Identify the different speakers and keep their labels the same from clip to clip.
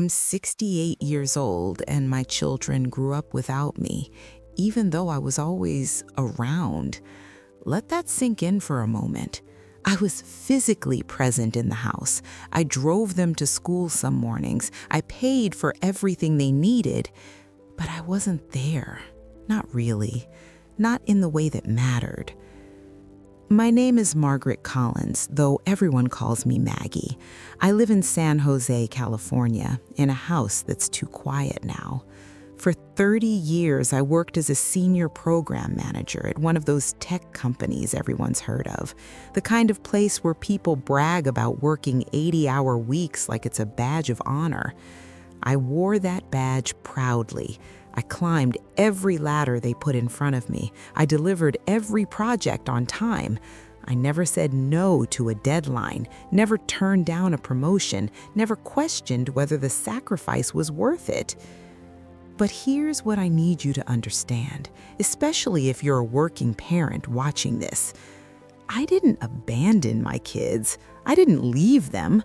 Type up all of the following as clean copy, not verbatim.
Speaker 1: I'm 68 years old and my children grew up without me, even though I was always around. Let that sink in for a moment. I was physically present in the house. I drove them to school some mornings. I paid for everything they needed, but I wasn't there. Not really. Not in the way that mattered. My name is Margaret Collins, though everyone calls me Maggie. I live in San Jose, California, in a house that's too quiet now. For 30 years, I worked as a senior program manager at one of those tech companies everyone's heard of, the kind of place where people brag about working 80-hour weeks like it's a badge of honor. I wore that badge proudly. I climbed every ladder they put in front of me. I delivered every project on time. I never said no to a deadline, never turned down a promotion, never questioned whether the sacrifice was worth it. But here's what I need you to understand, especially if you're a working parent watching this. I didn't abandon my kids. I didn't leave them.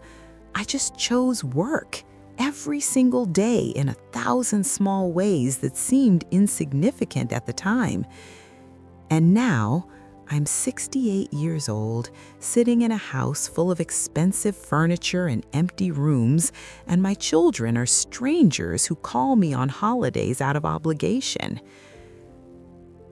Speaker 1: I just chose work. Every single day in 1,000 small ways that seemed insignificant at the time. And now, I'm 68 years old, sitting in a house full of expensive furniture and empty rooms, and my children are strangers who call me on holidays out of obligation.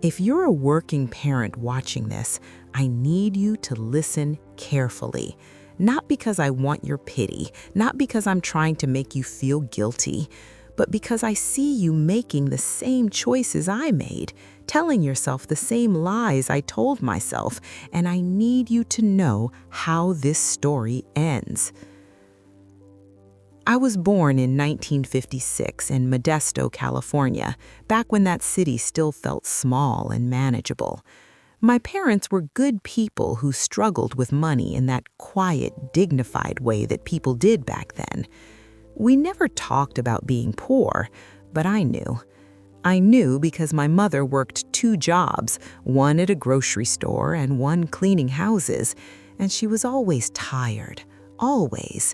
Speaker 1: If you're a working parent watching this, I need you to listen carefully. Not because I want your pity, not because I'm trying to make you feel guilty, but because I see you making the same choices I made, telling yourself the same lies I told myself, and I need you to know how this story ends. I was born in 1956 in Modesto, California, back when that city still felt small and manageable. My parents were good people who struggled with money in that quiet, dignified way that people did back then. We never talked about being poor, but I knew. I knew because my mother worked 2 jobs, one at a grocery store and one cleaning houses, and she was always tired, always.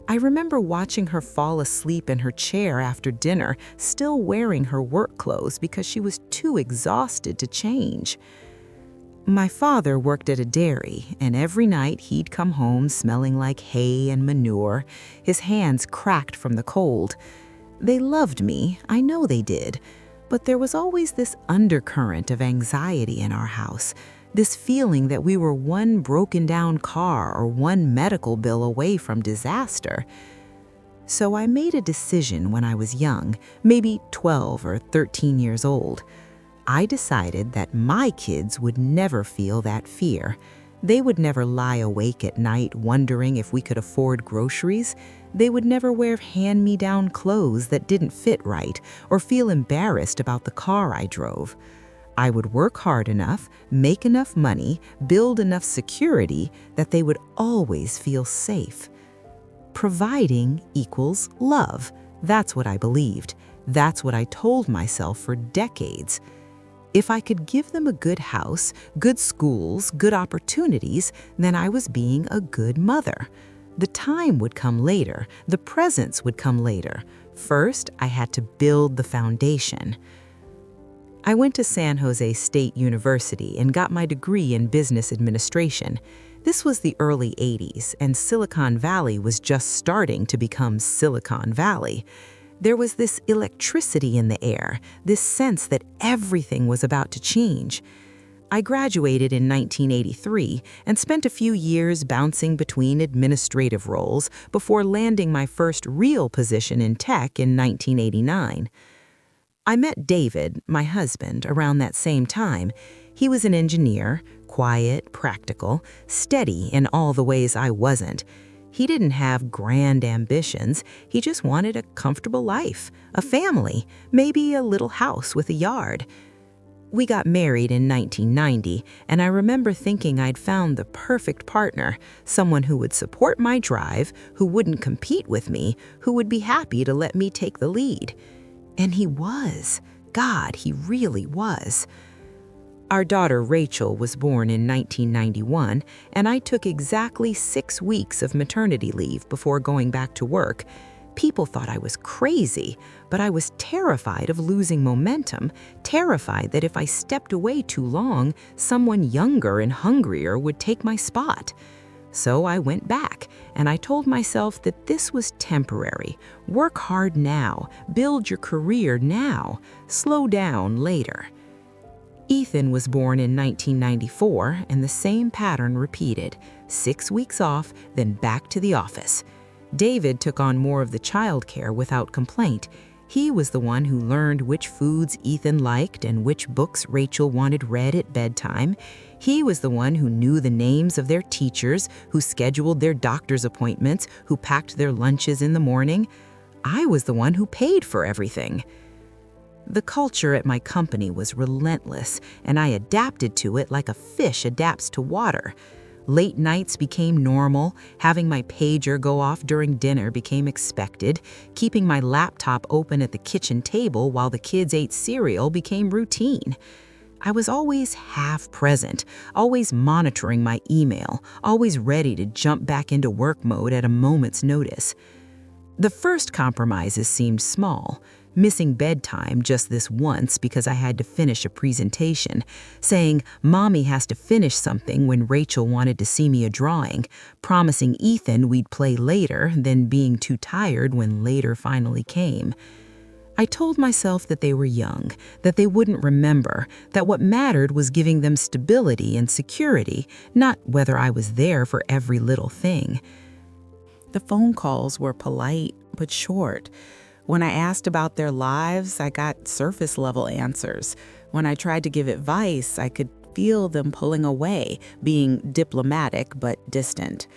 Speaker 1: I remember watching her fall asleep in her chair after dinner, still wearing her work clothes because she was too exhausted to change. My father worked at a dairy, and every night he'd come home smelling like hay and manure, his hands cracked from the cold. They loved me, I know they did, but there was always this undercurrent of anxiety in our house, this feeling that we were one broken-down car or one medical bill away from disaster. So I made a decision when I was young, maybe 12 or 13 years old. I decided that my kids would never feel that fear. They would never lie awake at night wondering if we could afford groceries. They would never wear hand-me-down clothes that didn't fit right or feel embarrassed about the car I drove. I would work hard enough, make enough money, build enough security that they would always feel safe. Providing equals love. That's what I believed. That's what I told myself for decades. If I could give them a good house, good schools, good opportunities, then I was being a good mother. The time would come later. The presents would come later. First, I had to build the foundation. I went to San Jose State University and got my degree in business administration. This was the early 80s, and Silicon Valley was just starting to become Silicon Valley. There was this electricity in the air, this sense that everything was about to change. I graduated in 1983 and spent a few years bouncing between administrative roles before landing my first real position in tech in 1989. I met David, my husband, around that same time. He was an engineer, quiet, practical, steady in all the ways I wasn't. He didn't have grand ambitions. He just wanted a comfortable life, a family, maybe a little house with a yard. We got married in 1990, and I remember thinking I'd found the perfect partner, someone who would support my drive, who wouldn't compete with me, who would be happy to let me take the lead. And he was. God, he really was. Our daughter Rachel was born in 1991, and I took exactly 6 weeks of maternity leave before going back to work. People thought I was crazy, but I was terrified of losing momentum, terrified that if I stepped away too long, someone younger and hungrier would take my spot. So I went back, and I told myself that this was temporary. Work hard now, build your career now, slow down later. Ethan was born in 1994, and the same pattern repeated. 6 weeks off, then back to the office. David took on more of the childcare without complaint. He was the one who learned which foods Ethan liked and which books Rachel wanted read at bedtime. He was the one who knew the names of their teachers, who scheduled their doctor's appointments, who packed their lunches in the morning. I was the one who paid for everything. The culture at my company was relentless, and I adapted to it like a fish adapts to water. Late nights became normal, having my pager go off during dinner became expected, keeping my laptop open at the kitchen table while the kids ate cereal became routine. I was always half present, always monitoring my email, always ready to jump back into work mode at a moment's notice. The first compromises seemed small. Missing bedtime just this once because I had to finish a presentation, saying Mommy has to finish something when Rachel wanted to see me a drawing, promising Ethan we'd play later, then being too tired when later finally came. I told myself that they were young, that they wouldn't remember, that what mattered was giving them stability and security, not whether I was there for every little thing. The phone calls were polite but short. When I asked about their lives, I got surface-level answers. When I tried to give advice, I could feel them pulling away, being diplomatic but distant.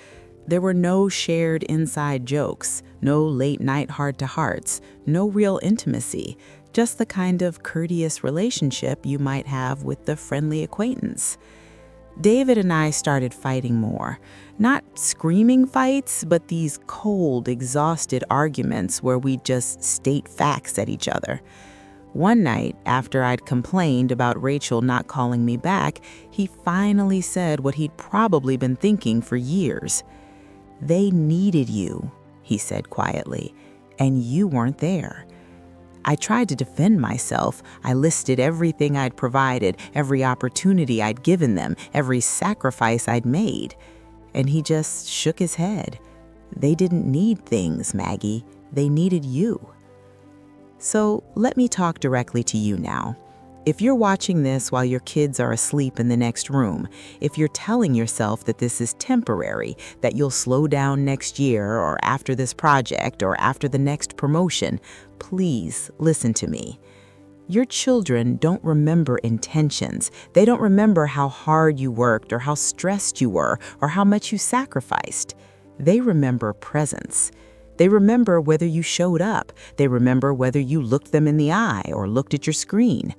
Speaker 1: There were no shared inside jokes, no late-night heart-to-hearts, no real intimacy, just the kind of courteous relationship you might have with the friendly acquaintance. David and I started fighting more. Not screaming fights, but these cold, exhausted arguments where we just state facts at each other. One night, after I'd complained about Rachel not calling me back, he finally said what he'd probably been thinking for years. "They needed you," he said quietly, "and you weren't there." I tried to defend myself. I listed everything I'd provided, every opportunity I'd given them, every sacrifice I'd made. And he just shook his head. "They didn't need things, Maggie. They needed you." So let me talk directly to you now. If you're watching this while your kids are asleep in the next room, if you're telling yourself that this is temporary, that you'll slow down next year or after this project or after the next promotion, please listen to me. Your children don't remember intentions. They don't remember how hard you worked or how stressed you were or how much you sacrificed. They remember presence. They remember whether you showed up. They remember whether you looked them in the eye or looked at your screen.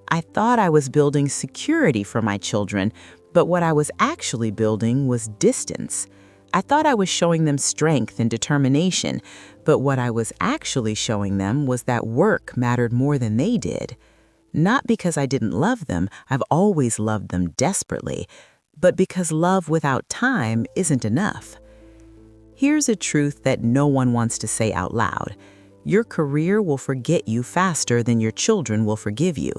Speaker 1: I thought I was building security for my children, but what I was actually building was distance. I thought I was showing them strength and determination, but what I was actually showing them was that work mattered more than they did. Not because I didn't love them, I've always loved them desperately, but because love without time isn't enough. Here's a truth that no one wants to say out loud. Your career will forget you faster than your children will forgive you.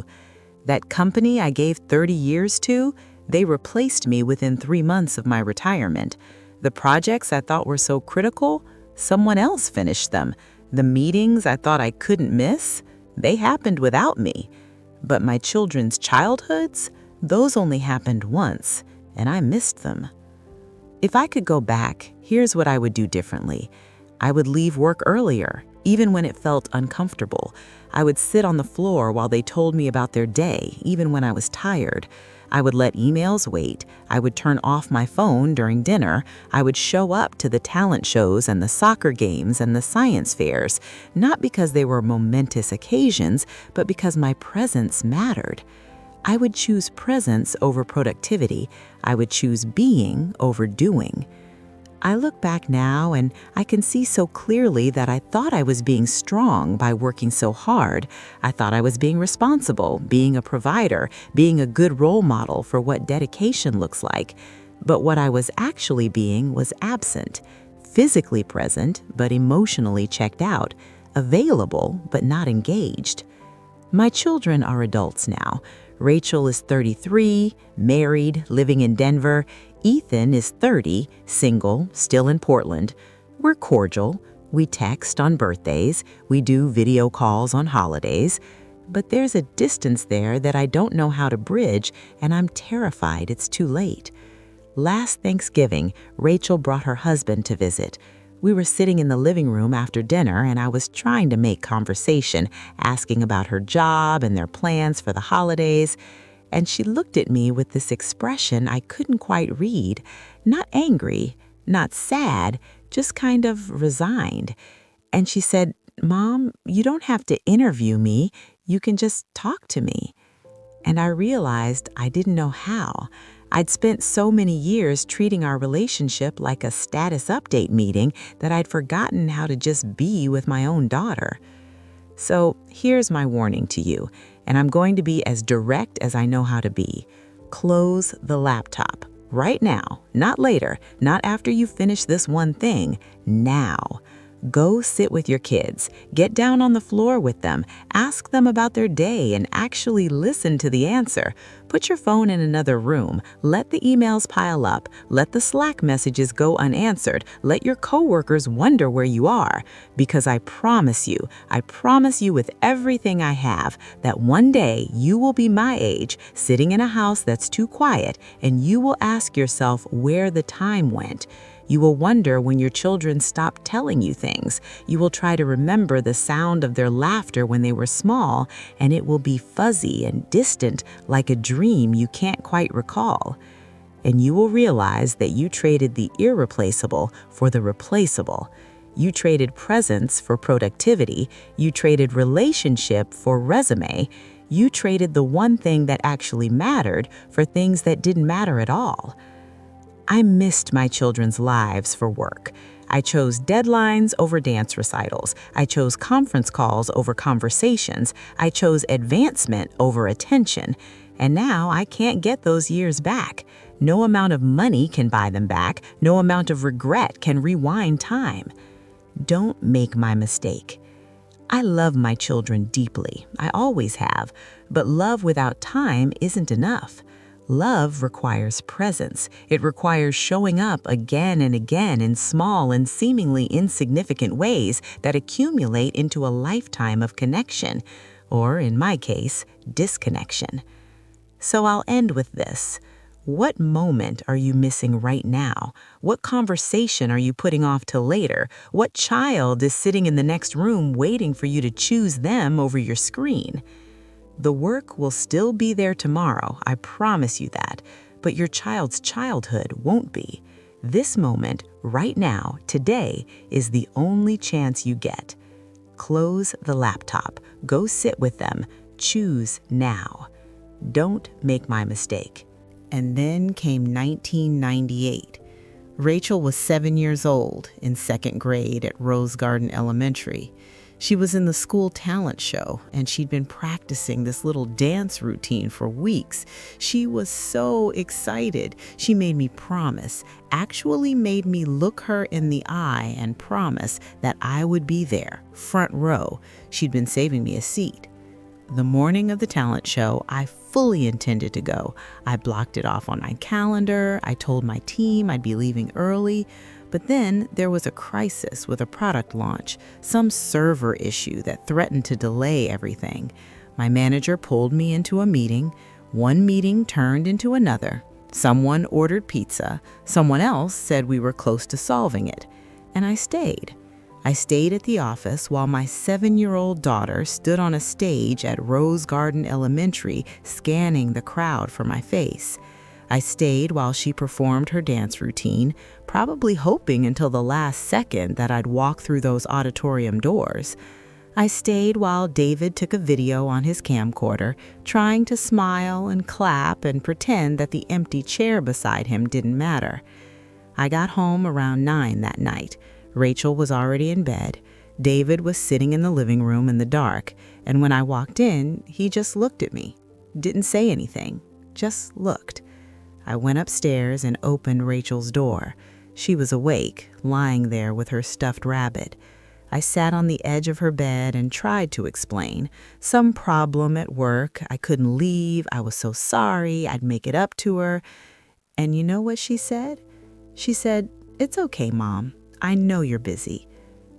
Speaker 1: That company I gave 30 years to, they replaced me within 3 months of my retirement. The projects I thought were so critical, someone else finished them. The meetings I thought I couldn't miss, they happened without me. But my children's childhoods, those only happened once, and I missed them. If I could go back, here's what I would do differently. I would leave work earlier, even when it felt uncomfortable. I would sit on the floor while they told me about their day, even when I was tired. I would let emails wait. I would turn off my phone during dinner. I would show up to the talent shows and the soccer games and the science fairs, not because they were momentous occasions, but because my presence mattered. I would choose presence over productivity. I would choose being over doing. I look back now and I can see so clearly that I thought I was being strong by working so hard. I thought I was being responsible, being a provider, being a good role model for what dedication looks like. But what I was actually being was absent, physically present but emotionally checked out, available but not engaged. My children are adults now. Rachel is 33, married, living in Denver. Ethan is 30, single, still in Portland. We're cordial. We text on birthdays. We do video calls on holidays. But there's a distance there that I don't know how to bridge, and I'm terrified it's too late. Last Thanksgiving, Rachel brought her husband to visit. We were sitting in the living room after dinner, and I was trying to make conversation, asking about her job and their plans for the holidays. And she looked at me with this expression I couldn't quite read. Not angry, not sad, just kind of resigned. And she said, "Mom, you don't have to interview me. You can just talk to me." And I realized I didn't know how. I'd spent so many years treating our relationship like a status update meeting that I'd forgotten how to just be with my own daughter. So here's my warning to you, and I'm going to be as direct as I know how to be. Close the laptop. Right now, not later, not after you finish this one thing, now. Go sit with your kids, get down on the floor with them, ask them about their day and actually listen to the answer. Put your phone in another room, let the emails pile up, let the Slack messages go unanswered, let your coworkers wonder where you are. Because I promise you with everything I have, that one day you will be my age, sitting in a house that's too quiet, and you will ask yourself where the time went. You will wonder when your children stop telling you things. You will try to remember the sound of their laughter when they were small, and it will be fuzzy and distant like a dream you can't quite recall. And you will realize that you traded the irreplaceable for the replaceable. You traded presence for productivity. You traded relationship for resume. You traded the one thing that actually mattered for things that didn't matter at all. I missed my children's lives for work. I chose deadlines over dance recitals. I chose conference calls over conversations. I chose advancement over attention. And now I can't get those years back. No amount of money can buy them back. No amount of regret can rewind time. Don't make my mistake. I love my children deeply. I always have. But love without time isn't enough. Love requires presence. It requires showing up again and again in small and seemingly insignificant ways that accumulate into a lifetime of connection, or in my case, disconnection. So I'll end with this. What moment are you missing right now? What conversation are you putting off till later? What child is sitting in the next room waiting for you to choose them over your screen? The work will still be there tomorrow, I promise you that, but your child's childhood won't be. This moment, right now, today, is the only chance you get. Close the laptop, go sit with them, choose now. Don't make my mistake. And then came 1998. Rachel was 7 years old, in second grade at Rose Garden Elementary. She was in the school talent show, and she'd been practicing this little dance routine for weeks. She was so excited. She made me promise, actually made me look her in the eye and promise that I would be there, front row. She'd been saving me a seat. The morning of the talent show, I fully intended to go. I blocked it off on my calendar. I told my team I'd be leaving early. But then there was a crisis with a product launch, some server issue that threatened to delay everything. My manager pulled me into a meeting. One meeting turned into another. Someone ordered pizza. Someone else said we were close to solving it. And I stayed. I stayed at the office while my 7-year-old daughter stood on a stage at Rose Garden Elementary scanning the crowd for my face. I stayed while she performed her dance routine, probably hoping until the last second that I'd walk through those auditorium doors. I stayed while David took a video on his camcorder, trying to smile and clap and pretend that the empty chair beside him didn't matter. I got home around 9 that night. Rachel was already in bed. David was sitting in the living room in the dark, and when I walked in, he just looked at me. Didn't say anything, just looked. I went upstairs and opened Rachel's door. She was awake, lying there with her stuffed rabbit. I sat on the edge of her bed and tried to explain. Some problem at work, I couldn't leave, I was so sorry, I'd make it up to her. And you know what she said? She said, "It's okay, Mom. I know you're busy."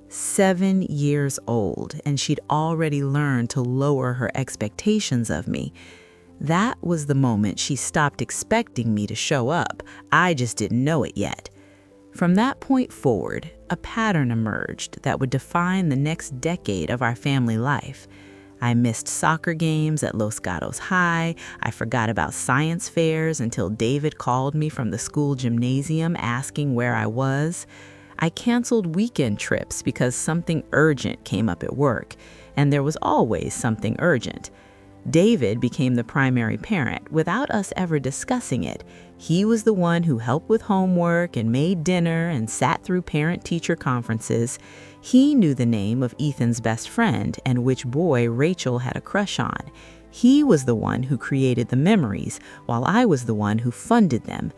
Speaker 1: 7 years old, and she'd already learned to lower her expectations of me. That was the moment she stopped expecting me to show up. I just didn't know it yet. From that point forward, a pattern emerged that would define the next decade of our family life. I missed soccer games at Los Gatos High. I forgot about science fairs until David called me from the school gymnasium asking where I was. I canceled weekend trips because something urgent came up at work, and there was always something urgent. David became the primary parent without us ever discussing it. He was the one who helped with homework and made dinner and sat through parent-teacher conferences. He knew the name of Ethan's best friend and which boy Rachel had a crush on. He was the one who created the memories, while I was the one who funded them.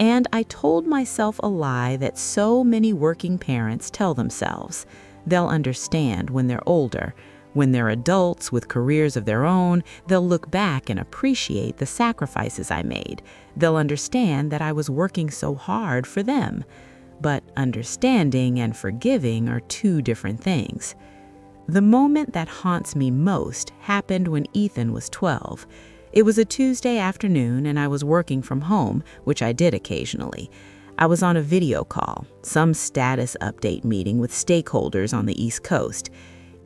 Speaker 1: And I told myself a lie that so many working parents tell themselves. They'll understand when they're older. When they're adults with careers of their own, they'll look back and appreciate the sacrifices I made. They'll understand that I was working so hard for them. But understanding and forgiving are two different things. The moment that haunts me most happened when Ethan was 12. It was a Tuesday afternoon and I was working from home, which I did occasionally. I was on a video call, some status update meeting with stakeholders on the East Coast.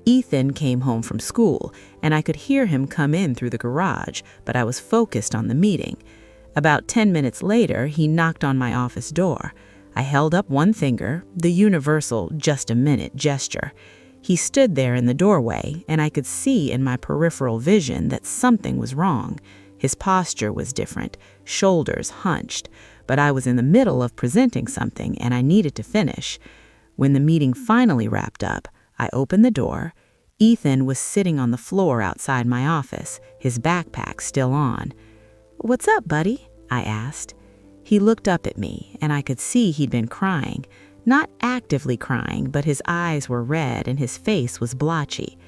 Speaker 1: Ethan came home from school and I could hear him come in through the garage, but I was focused on the meeting. About 10 minutes later, he knocked on my office door. I held up one finger, the universal "just a minute" gesture. He stood there in the doorway, and I could see in my peripheral vision that something was wrong. His posture was different, shoulders hunched, but I was in the middle of presenting something, and I needed to finish. When the meeting finally wrapped up, I opened the door. Ethan was sitting on the floor outside my office, his backpack still on. "What's up, buddy?" I asked. He looked up at me, and I could see he'd been crying. Not actively crying, but his eyes were red and his face was blotchy.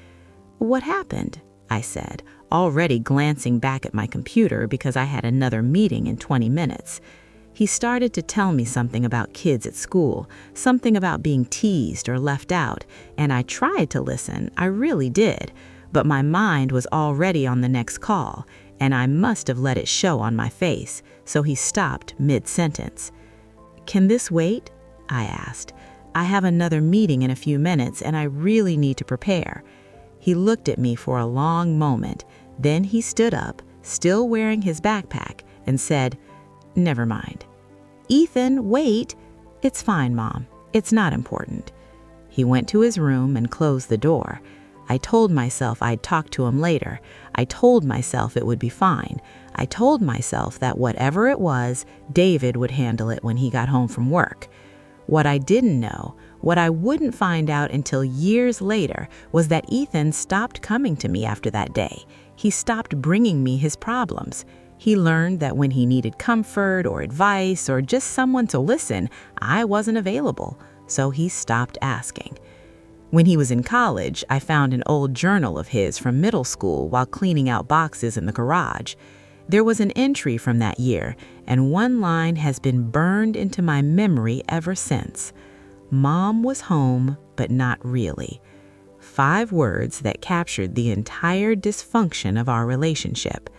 Speaker 1: "What happened?" I said, already glancing back at my computer because I had another meeting in 20 minutes. He started to tell me something about kids at school, something about being teased or left out, and I tried to listen, I really did, but my mind was already on the next call, and I must have let it show on my face, so he stopped mid-sentence. "Can this wait?" I asked. "I have another meeting in a few minutes and I really need to prepare." He looked at me for a long moment. Then he stood up, still wearing his backpack, and said, "Never mind." "Ethan, wait." "It's fine, Mom. It's not important." He went to his room and closed the door. I told myself I'd talk to him later. I told myself it would be fine. I told myself that whatever it was, David would handle it when he got home from work. What I didn't know, what I wouldn't find out until years later, was that Ethan stopped coming to me after that day. He stopped bringing me his problems. He learned that when he needed comfort or advice or just someone to listen, I wasn't available, so he stopped asking. When he was in college, I found an old journal of his from middle school while cleaning out boxes in the garage. There was an entry from that year, and one line has been burned into my memory ever since. "Mom was home, but not really." 5 words that captured the entire dysfunction of our relationship.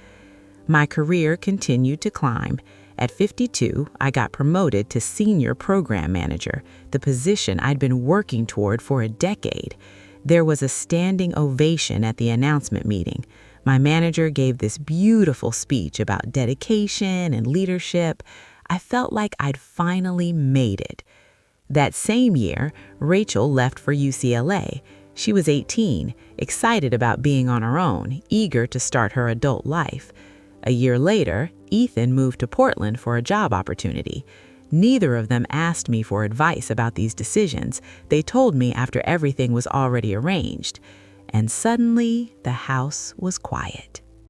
Speaker 1: My career continued to climb. At 52, I got promoted to senior program manager, the position I'd been working toward for a decade. There was a standing ovation at the announcement meeting. My manager gave this beautiful speech about dedication and leadership. I felt like I'd finally made it. That same year, Rachel left for UCLA. She was 18, excited about being on her own, eager to start her adult life. A year later, Ethan moved to Portland for a job opportunity. Neither of them asked me for advice about these decisions. They told me after everything was already arranged. And suddenly, the house was quiet.